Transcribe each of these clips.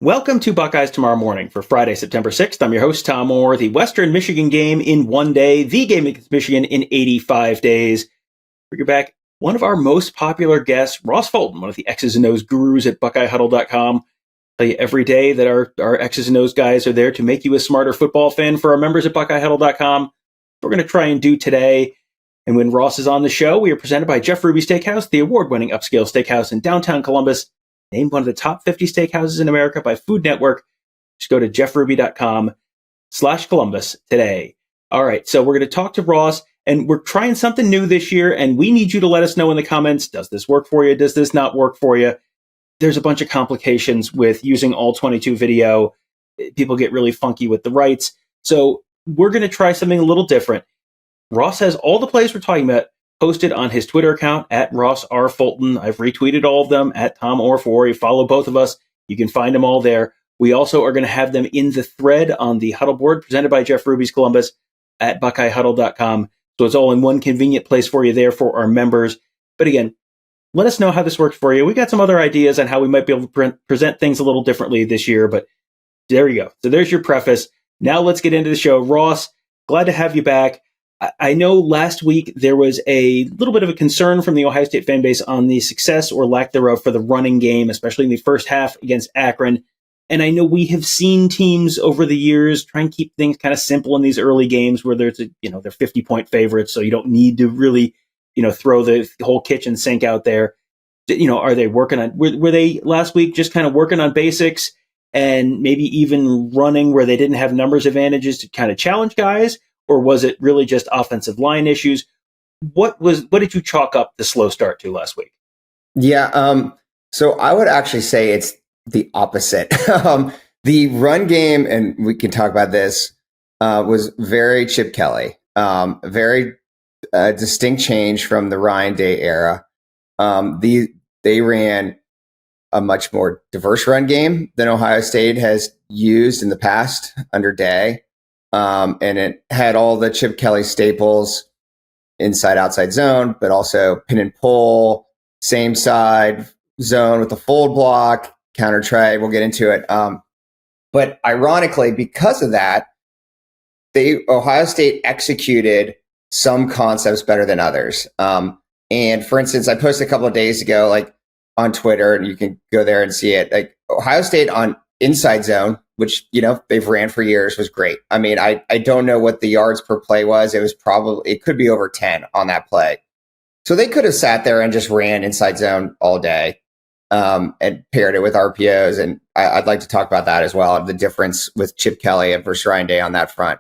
Welcome to Buckeyes Tomorrow Morning for Friday, September 6th. I'm your host, Tom Orr. The Western Michigan game in 1 day, the game against Michigan in 85 days. Bring back one of our most popular guests, Ross Fulton, one of the X's and O's gurus at BuckeyeHuddle.com. Tell you every day that our X's and O's guys are there to make you a smarter football fan for our members at BuckeyeHuddle.com. We're going to try and do today. And when Ross is on the show, we are presented by Jeff Ruby Steakhouse, the award-winning upscale steakhouse in downtown Columbus. Named one of the top 50 steakhouses in America by Food Network. Just go to jeffruby.com/Columbus today. All right, so we're going to talk to Ross, and we're trying something new this year, and we need you to let us know in the comments, does this work for you? Does this not work for you? There's a bunch of complications with using all 22 video. People get really funky with the rights. So we're going to try something a little different. Ross has all the plays we're talking about posted on his Twitter account at Ross R. Fulton. I've retweeted all of them at Tom Orr. You follow both of us. You can find them all there. We also are going to have them in the thread on the Huddle board presented by Jeff Ruby's Columbus at BuckeyeHuddle.com. So it's all in one convenient place for you there for our members. But again, let us know how this works for you. We got some other ideas on how we might be able to present things a little differently this year, but there you go. So there's your preface. Now let's get into the show. Ross, glad to have you back. I know last week there was a little bit of a concern from the Ohio State fan base on the success or lack thereof for the running game, especially in the first half against Akron. And I know we have seen teams over the years try and keep things kind of simple in these early games where they're 50-point favorites, so you don't need to really, throw the whole kitchen sink out there. Are they working on, were they last week just kind of working on basics and maybe even running where they didn't have numbers advantages to kind of challenge guys? Or was it really just offensive line issues? What did you chalk up the slow start to last week? Yeah, so I would actually say it's the opposite. The run game, and we can talk about this, was very Chip Kelly, very distinct change from the Ryan Day era. They ran a much more diverse run game than Ohio State has used in the past under Day. And it had all the Chip Kelly staples, inside, outside zone, but also pin and pull, same side zone with the fold block, counter tray. We'll get into it. But ironically, because of that, Ohio State executed some concepts better than others. And for instance, I posted a couple of days ago, on Twitter, and you can go there and see it. Ohio State on inside zone, which, they've ran for years, was great. I mean, I don't know what the yards per play was. It could be over 10 on that play. So they could have sat there and just ran inside zone all day and paired it with RPOs. And I'd like to talk about that as well, the difference with Chip Kelly and versus Ryan Day on that front.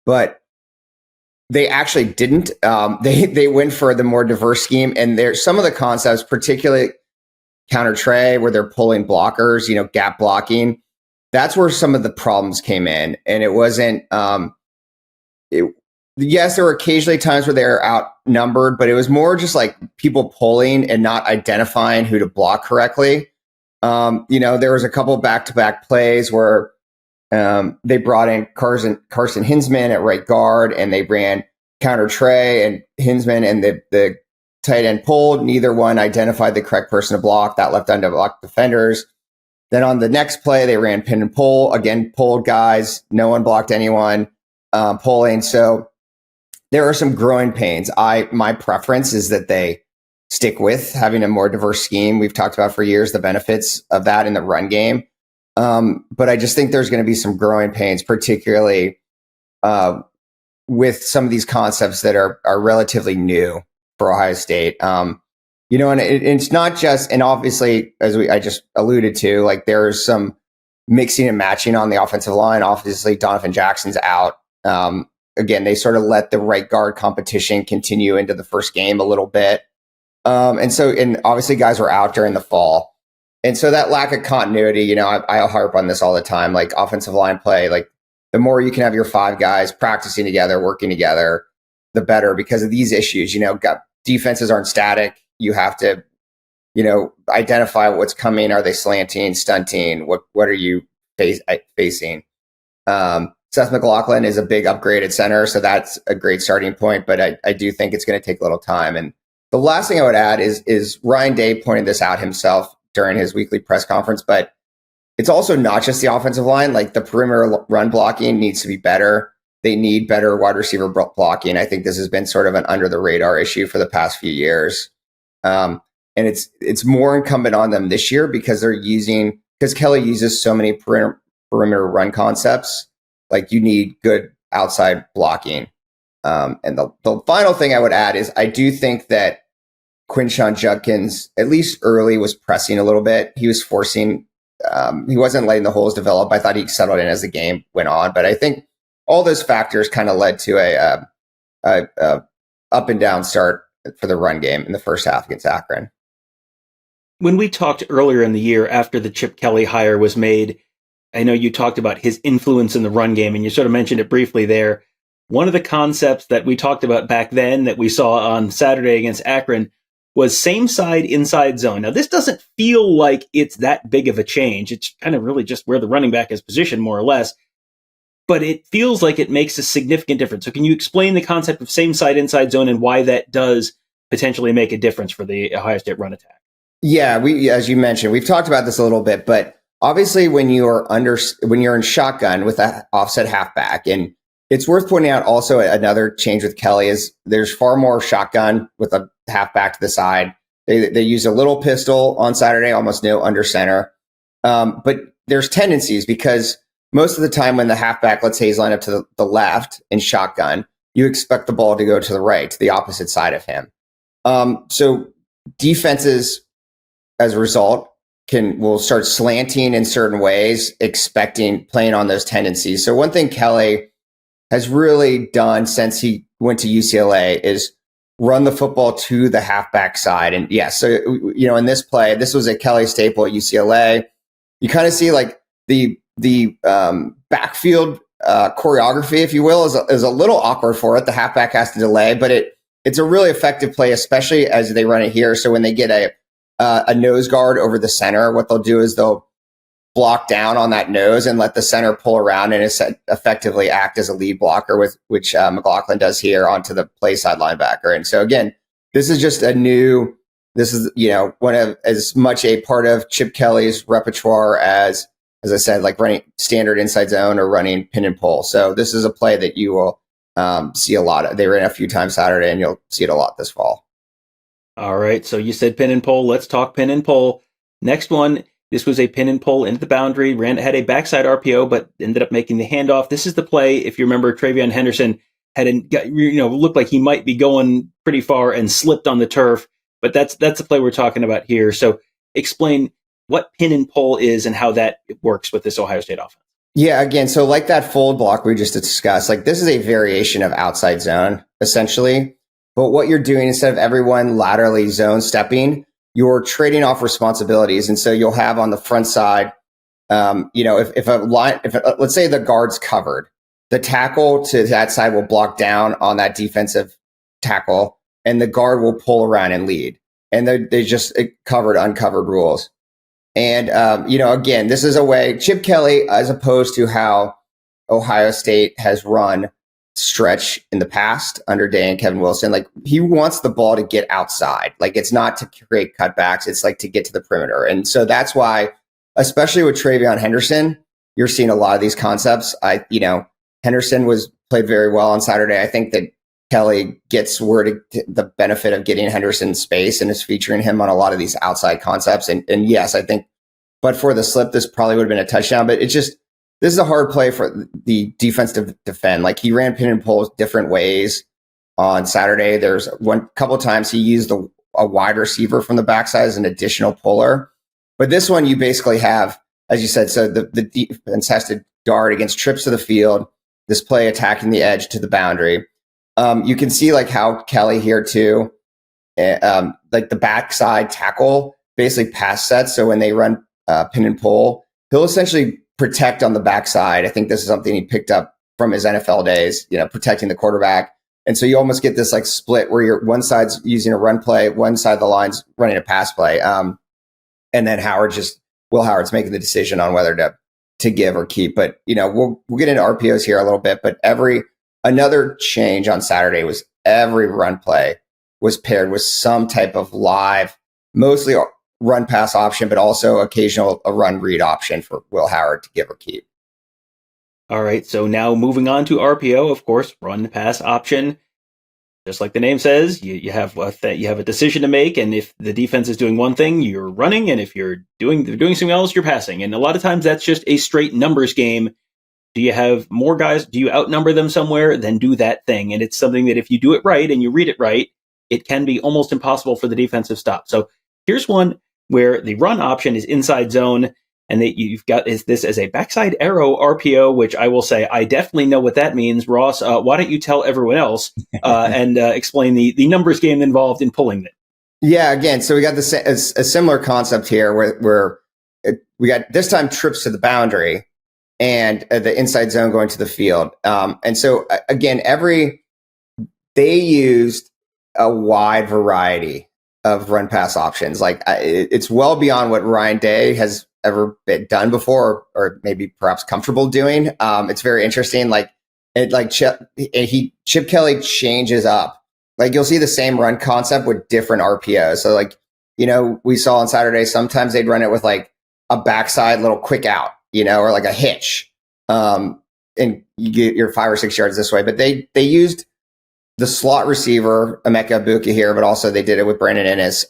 But they actually didn't. They went for the more diverse scheme. And there's some of the concepts, particularly counter tray, where they're pulling blockers, gap blocking. That's where some of the problems came in. And it wasn't, yes, there were occasionally times where they were outnumbered, but it was more just like people pulling and not identifying who to block correctly. There was a couple back-to-back plays where they brought in Carson Hinsman at right guard, and they ran counter tray, and Hinsman and the tight end pulled. Neither one identified the correct person to block. That left unblocked defenders. Then on the next play, they ran pin and pull. Again, pulled guys. No one blocked anyone pulling. So there are some growing pains. My preference is that they stick with having a more diverse scheme. We've talked about for years the benefits of that in the run game. But I just think there's going to be some growing pains, particularly with some of these concepts that are relatively new for Ohio State. And it's not just, and obviously, as I just alluded to, there's some mixing and matching on the offensive line. Obviously, Donovan Jackson's out. Again, they sort of let the right guard competition continue into the first game a little bit. And obviously guys were out during the fall. And so that lack of continuity, I harp on this all the time, offensive line play, the more you can have your five guys practicing together, working together, the better, because of these issues. Defenses aren't static. You have to, identify what's coming. Are they slanting, stunting? What are you facing? Seth McLaughlin is a big upgrade at center, so that's a great starting point, but I do think it's going to take a little time. And the last thing I would add is Ryan Day pointed this out himself during his weekly press conference, but it's also not just the offensive line. Like the perimeter run blocking needs to be better. They need better wide receiver blocking. I think this has been sort of an under the radar issue for the past few years. And it's more incumbent on them this year because because Kelly uses so many perimeter run concepts. Like you need good outside blocking. And the final thing I would add is I do think that Quinshon Judkins, at least early, was pressing a little bit. He was forcing, he wasn't letting the holes develop. I thought he settled in as the game went on, but I think all those factors kind of led to a up and down start for the run game in the first half against Akron. When we talked earlier in the year after the Chip Kelly hire was made, I know you talked about his influence in the run game, and you sort of mentioned it briefly there. One of the concepts that we talked about back then that we saw on Saturday against Akron was same side inside zone. Now, this doesn't feel like it's that big of a change. It's kind of really just where the running back is positioned, more or less. But it feels like it makes a significant difference. So can you explain the concept of same side inside zone and why that does potentially make a difference for the Ohio State run attack? Yeah, as you mentioned, we've talked about this a little bit, but obviously when you're in shotgun with an offset halfback, and it's worth pointing out also another change with Kelly is there's far more shotgun with a halfback to the side. They use a little pistol on Saturday, almost no under center. But there's tendencies because most of the time when the halfback, let's say, is lined up to the left in shotgun, you expect the ball to go to the right, to the opposite side of him. So defenses, as a result, will start slanting in certain ways, playing on those tendencies. So one thing Kelly has really done since he went to UCLA is run the football to the halfback side. And so in this play, this was a Kelly staple at UCLA. You kind of see like the backfield choreography, if you will, is a little awkward for it. The halfback has to delay, but it's a really effective play, especially as they run it here. So when they get a nose guard over the center, what they'll do is they'll block down on that nose and let the center pull around and effectively act as a lead blocker, which McLaughlin does here onto the play side linebacker. And so again, this is just one of as much a part of Chip Kelly's repertoire as I said, like running standard inside zone or running pin and pull. So this is a play that you will see a lot of. They ran a few times Saturday, and you'll see it a lot this fall. All right. So you said pin and pull. Let's talk pin and pull. Next one. This was a pin and pull into the boundary. Had a backside RPO, but ended up making the handoff. This is the play. If you remember, Travion Henderson looked like he might be going pretty far and slipped on the turf. But that's the play we're talking about here. So explain what pin and pull is and how that works with this Ohio State offense. Yeah, again, so like that fold block we just discussed, like this is a variation of outside zone, essentially. But what you're doing, instead of everyone laterally zone stepping, you're trading off responsibilities. And so you'll have on the front side, if let's say the guard's covered, the tackle to that side will block down on that defensive tackle, and the guard will pull around and lead. And they just uncovered rules. And, again, this is a way, Chip Kelly, as opposed to how Ohio State has run stretch in the past under Day and Kevin Wilson, like he wants the ball to get outside. Like it's not to create cutbacks. It's like to get to the perimeter. And so that's why, especially with Travion Henderson, you're seeing a lot of these concepts. Henderson played very well on Saturday. I think that Kelly gets the benefit of getting Henderson space and is featuring him on a lot of these outside concepts. And yes, I think, but for the slip, this probably would have been a touchdown, but this is a hard play for the defense to defend. Like he ran pin and pull different ways on Saturday. There's couple of times he used a wide receiver from the backside as an additional puller. But this one you basically have, as you said, so the defense has to guard against trips to the field, this play attacking the edge to the boundary. You can see like how Kelly here too, like the backside tackle basically pass sets. So when they run pin and pull, he'll essentially protect on the backside. I think this is something he picked up from his NFL days, protecting the quarterback. And so you almost get this like split where one side's using a run play, one side of the line's running a pass play. And then Will Howard's making the decision on whether to give or keep. But, we'll get into RPOs here a little bit, but another change on Saturday was every run play was paired with some type of live, mostly run pass option, but also occasional a run read option for Will Howard to give or keep. All right, so now moving on to RPO, of course, run pass option. Just like the name says, you have a decision to make, and if the defense is doing one thing, you're running, and if they're doing something else, you're passing. And a lot of times that's just a straight numbers game. Do you have more guys? Do you outnumber them somewhere? Then do that thing. And it's something that if you do it right and you read it right, it can be almost impossible for the defensive stop. So here's one where the run option is inside zone, and that you've got this as a backside arrow RPO, which I will say I definitely know what that means. Ross, why don't you tell everyone else and explain the numbers game involved in pulling it? Yeah, again, so we got a similar concept here where we got this time trips to the boundary and the inside zone going to the field. And so again, they used a wide variety of run pass options. Like it's well beyond what Ryan Day has ever been done before, or maybe perhaps comfortable doing. It's very interesting. Chip Kelly changes up. Like you'll see the same run concept with different RPOs. So we saw on Saturday, sometimes they'd run it with like a backside little quick out, or like a hitch. And you get your 5 or 6 yards this way, but they used the slot receiver, Emeka Egbuka here, but also they did it with Brandon Ennis,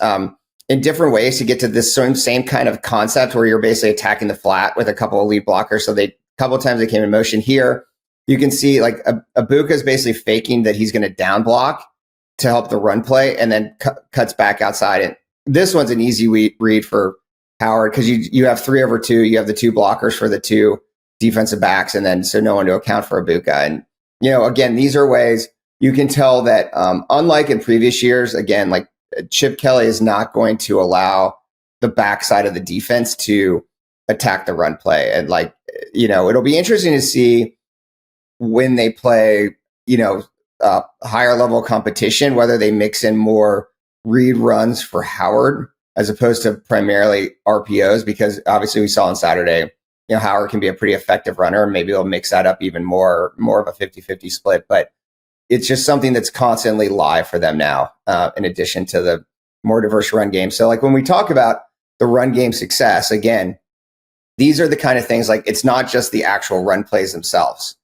in different ways to get to this same kind of concept where you're basically attacking the flat with a couple of lead blockers. So a couple of times they came in motion here. You can see like Egbuka is basically faking that he's going to down block to help the run play, and then cuts back outside. And this one's an easy read for Howard because you have 3/2. You have the 2 blockers for the 2 defensive backs, and then so no one to account for Egbuka. And again, these are ways you can tell that unlike in previous years, again, like Chip Kelly is not going to allow the backside of the defense to attack the run play. And it'll be interesting to see when they play, higher level competition, whether they mix in more read runs for Howard as opposed to primarily RPOs, because obviously we saw on Saturday, Howard can be a pretty effective runner. Maybe they'll mix that up even more of a 50-50 split, but it's just something that's constantly live for them now, in addition to the more diverse run game. So when we talk about the run game success, again, these are the kind of things, like it's not just the actual run plays themselves.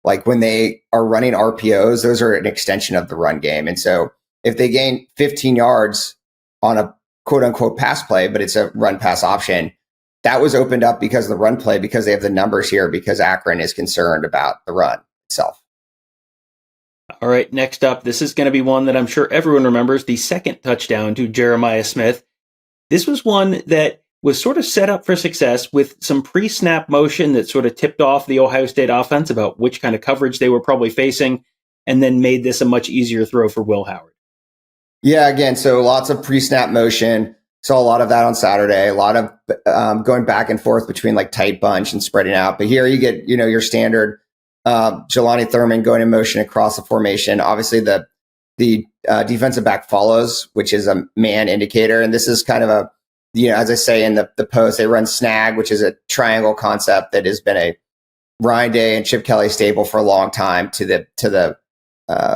Like when they are running RPOs, those are an extension of the run game. And so if they gain 15 yards on a quote unquote pass play, but it's a run pass option, that was opened up because of the run play, because they have the numbers here, because Akron is concerned about the run itself. All right, next up, this is going to be one that I'm sure everyone remembers, the second touchdown to Jeremiah Smith. This was one that was sort of set up for success with some pre-snap motion that sort of tipped off the Ohio State offense about which kind of coverage they were probably facing, and then made this a much easier throw for Will Howard. Yeah, again, so lots of pre-snap motion. Saw a lot of that on Saturday, a lot of going back and forth between like tight bunch and spreading out. But here you get, your standard Jelani Thurman going in motion across the formation. Obviously, the defensive back follows, which is a man indicator. And this is kind of a, as I say in the post, they run snag, which is a triangle concept that has been a Ryan Day and Chip Kelly staple for a long time to the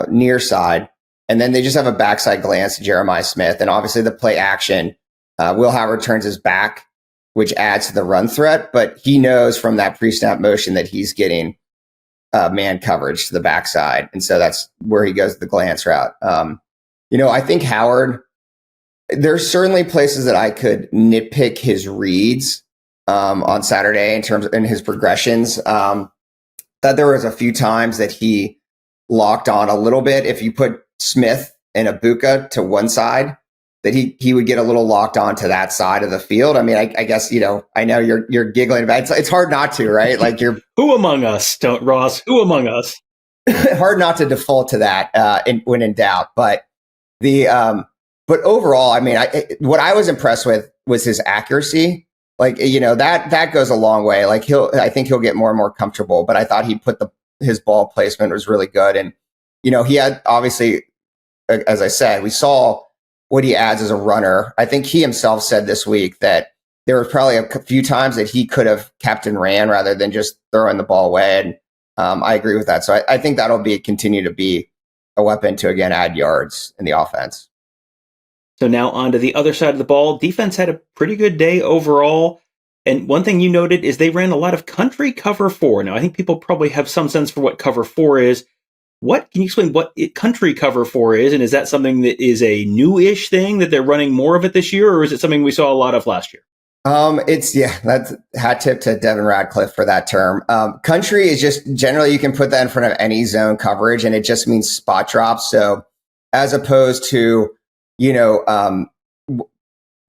near side. And then they just have a backside glance to Jeremiah Smith. And obviously the play action, Will Howard turns his back, which adds to the run threat. But he knows from that pre-snap motion that he's getting man coverage to the backside. And so that's where he goes the glance route. I think Howard, there's certainly places that I could nitpick his reads on Saturday in his progressions. That there was a few times that he locked on a little bit. If you put Smith and Egbuka to one side, that he would get a little locked on to that side of the field. I mean, I guess, I know you're giggling about it. It's hard not to, right? Like who among us, Ross? Who among us? Hard not to default to that when in doubt. But but overall, I mean, what I was impressed with was his accuracy. Like, that goes a long way. Like I think he'll get more and more comfortable, but I thought he put his ball placement was really good. And, he had obviously, as I said, we saw what he adds as a runner. I think he himself said this week that there were probably a few times that he could have kept and ran rather than just throwing the ball away. And I agree with that. So I think that'll continue to be a weapon to, again, add yards in the offense. So now on to the other side of the ball. Defense had a pretty good day overall. And one thing you noted is they ran a lot of country cover 4. Now, I think people probably have some sense for what cover 4 is. What can you explain what country cover 4 is? And is that something that is a new-ish thing that they're running more of it this year? Or is it something we saw a lot of last year? That's hat tip to Devin Radcliffe for that term. Country is just generally you can put that in front of any zone coverage and it just means spot drops. So as opposed to,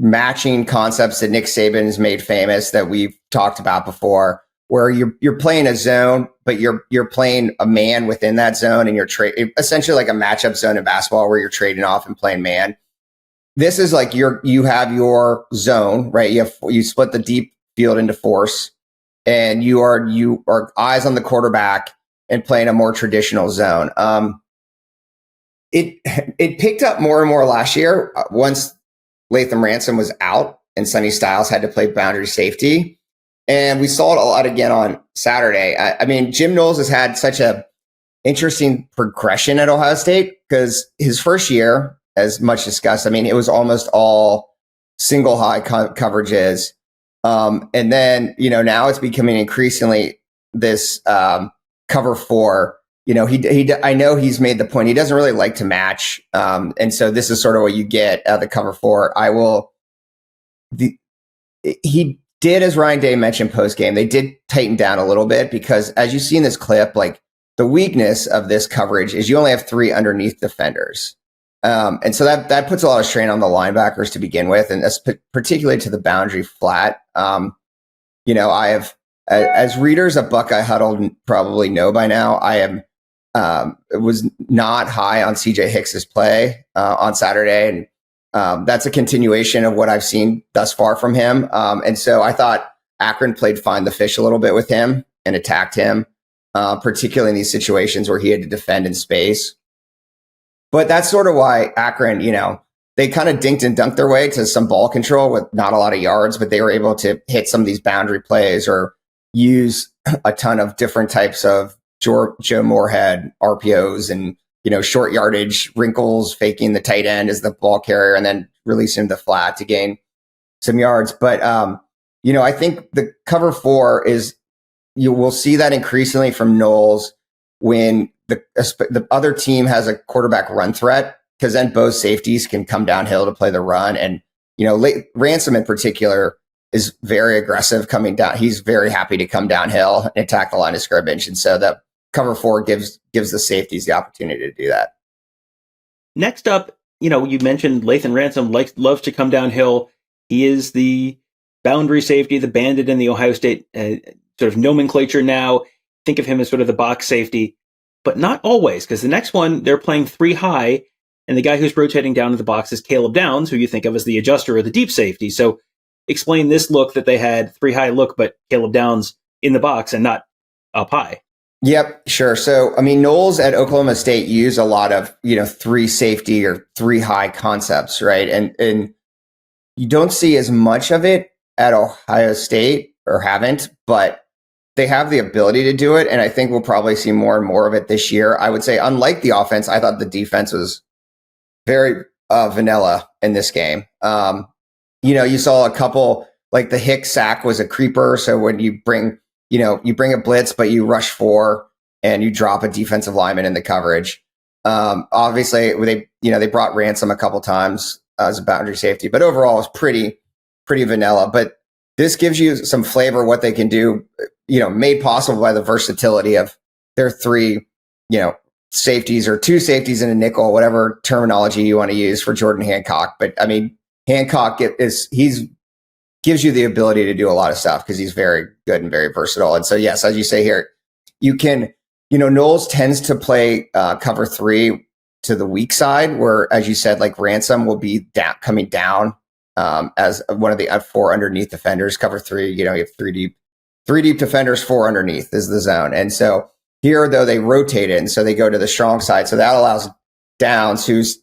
matching concepts that Nick Saban has made famous that we've talked about before, where you're playing a zone, but you're playing a man within that zone and you're essentially like a matchup zone in basketball where you're trading off and playing man. This is like you have your zone, right? You split the deep field into force and you are eyes on the quarterback and playing a more traditional zone. It picked up more and more last year once Latham Ransom was out and Sonny Styles had to play boundary safety. And we saw it a lot again on Saturday. I mean, Jim Knowles has had such a interesting progression at Ohio State because his first year, as much discussed, I mean, it was almost all single high coverages. And then, now it's becoming increasingly this cover 4. I know he's made the point. He doesn't really like to match. And so this is sort of what you get out of the cover 4. He did, as Ryan Day mentioned post game, they did tighten down a little bit because as you see in this clip, like the weakness of this coverage is you only have 3 underneath defenders. And so that puts a lot of strain on the linebackers to begin with. And particularly to the boundary flat. I have, as readers of Buckeye Huddle probably know by now, was not high on CJ Hicks's play on Saturday. And that's a continuation of what I've seen thus far from him. And so I thought Akron played find the fish a little bit with him and attacked him, particularly in these situations where he had to defend in space. But that's sort of why Akron, they kind of dinked and dunked their way to some ball control with not a lot of yards, but they were able to hit some of these boundary plays or use a ton of different types of Joe Moorhead RPOs and, short yardage wrinkles, faking the tight end as the ball carrier and then releasing the flat to gain some yards. But, I think the cover 4 is, you will see that increasingly from Knowles when the other team has a quarterback run threat, because then both safeties can come downhill to play the run. And, Ransom in particular is very aggressive coming down. He's very happy to come downhill and attack the line of scrimmage. And so that cover 4 gives the safeties the opportunity to do that. Next up, you mentioned Latham Ransom loves to come downhill. He is the boundary safety, the bandit in the Ohio State sort of nomenclature now. Think of him as sort of the box safety, but not always, because the next one, they're playing 3 high, and the guy who's rotating down to the box is Caleb Downs, who you think of as the adjuster or the deep safety. So explain this look that they had 3 high look, but Caleb Downs in the box and not up high. Yep, sure. So, I mean, Knowles at Oklahoma State used a lot of, 3 safety or 3 high concepts, right? And you don't see as much of it at Ohio State, or haven't, but they have the ability to do it. And I think we'll probably see more and more of it this year. I would say, unlike the offense, I thought the defense was very vanilla in this game. You saw a couple, like the Hicks sack was a creeper. So when you bring a blitz, but you rush 4 and you drop a defensive lineman in the coverage. Obviously they brought Ransom a couple times as a boundary safety, but overall it was pretty vanilla. But this gives you some flavor what they can do, made possible by the versatility of their 3, safeties or 2 safeties and a nickel, whatever terminology you want to use for Jordan Hancock. But I mean, Hancock gives you the ability to do a lot of stuff because he's very good and very versatile. And so, yes, as you say here, you can, Knowles tends to play cover 3 to the weak side, where, as you said, like Ransom will be coming down as one of the 4 underneath defenders. Cover 3, you have 3 deep defenders, 4 underneath is the zone. And so here, though, they rotate it, and so they go to the strong side. So that allows Downs, who's,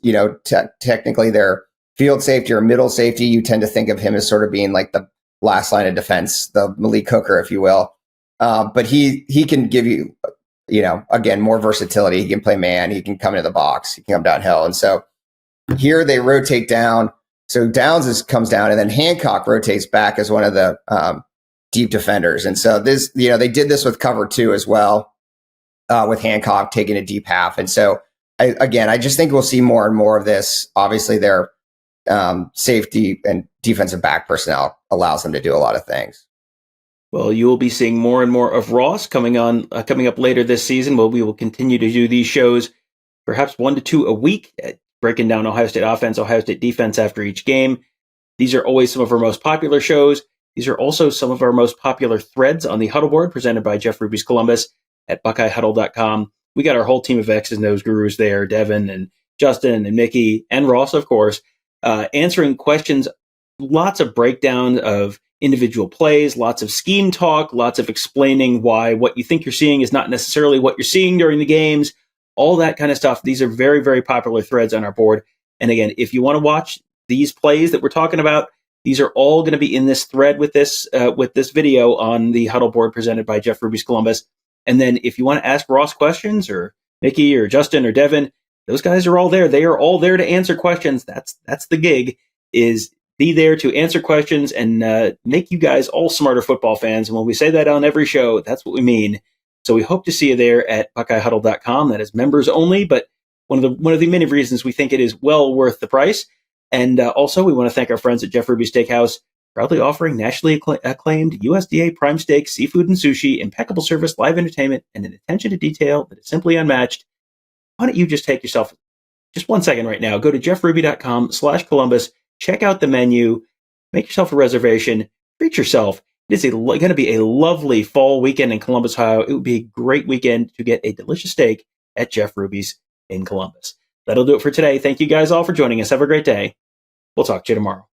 technically their field safety or middle safety. You tend to think of him as sort of being like the last line of defense, the Malik Hooker, if you will. But he can give you, again, more versatility. He can play man. He can come into the box. He can come downhill. And so here they rotate down. So Downs comes down, and then Hancock rotates back as one of the deep defenders. And so this, they did this with cover 2 as well, with Hancock taking a deep half. And so I just think we'll see more and more of this. Obviously, their safety and defensive back personnel allows them to do a lot of things. Well, you will be seeing more and more of Ross coming up later this season. Well, we will continue to do these shows, perhaps 1 to 2 a week, breaking down Ohio State offense, Ohio State defense after each game. These are always some of our most popular shows. These are also some of our most popular threads on the Huddle board presented by Jeff Ruby's Columbus at BuckeyeHuddle.com. We got our whole team of X's and O's gurus there, Devin and Justin and Mickey and Ross, of course, answering questions, lots of breakdown of individual plays, lots of scheme talk, lots of explaining why what you think you're seeing is not necessarily what you're seeing during the games, all that kind of stuff. These are very, very popular threads on our board. And again, if you want to watch these plays that we're talking about, these are all going to be in this thread with this video on the Huddle board presented by Jeff Ruby's Columbus. And then if you want to ask Ross questions, or Mickey or Justin or Devin, those guys are all there. They are all there to answer questions. That's the gig, is be there to answer questions and make you guys all smarter football fans. And when we say that on every show, that's what we mean. So we hope to see you there at BuckeyeHuddle.com. That is members only, but one of the many reasons we think it is well worth the price. And also, we want to thank our friends at Jeff Ruby's Steakhouse, proudly offering nationally acclaimed USDA prime steak, seafood, and sushi, impeccable service, live entertainment, and an attention to detail that is simply unmatched. Why don't you just take yourself just 1 second right now, go to jeffruby.com/Columbus, check out the menu, make yourself a reservation, treat yourself. It is going to be a lovely fall weekend in Columbus, Ohio. It would be a great weekend to get a delicious steak at Jeff Ruby's in Columbus. That'll do it for today. Thank you guys all for joining us. Have a great day. We'll talk to you tomorrow.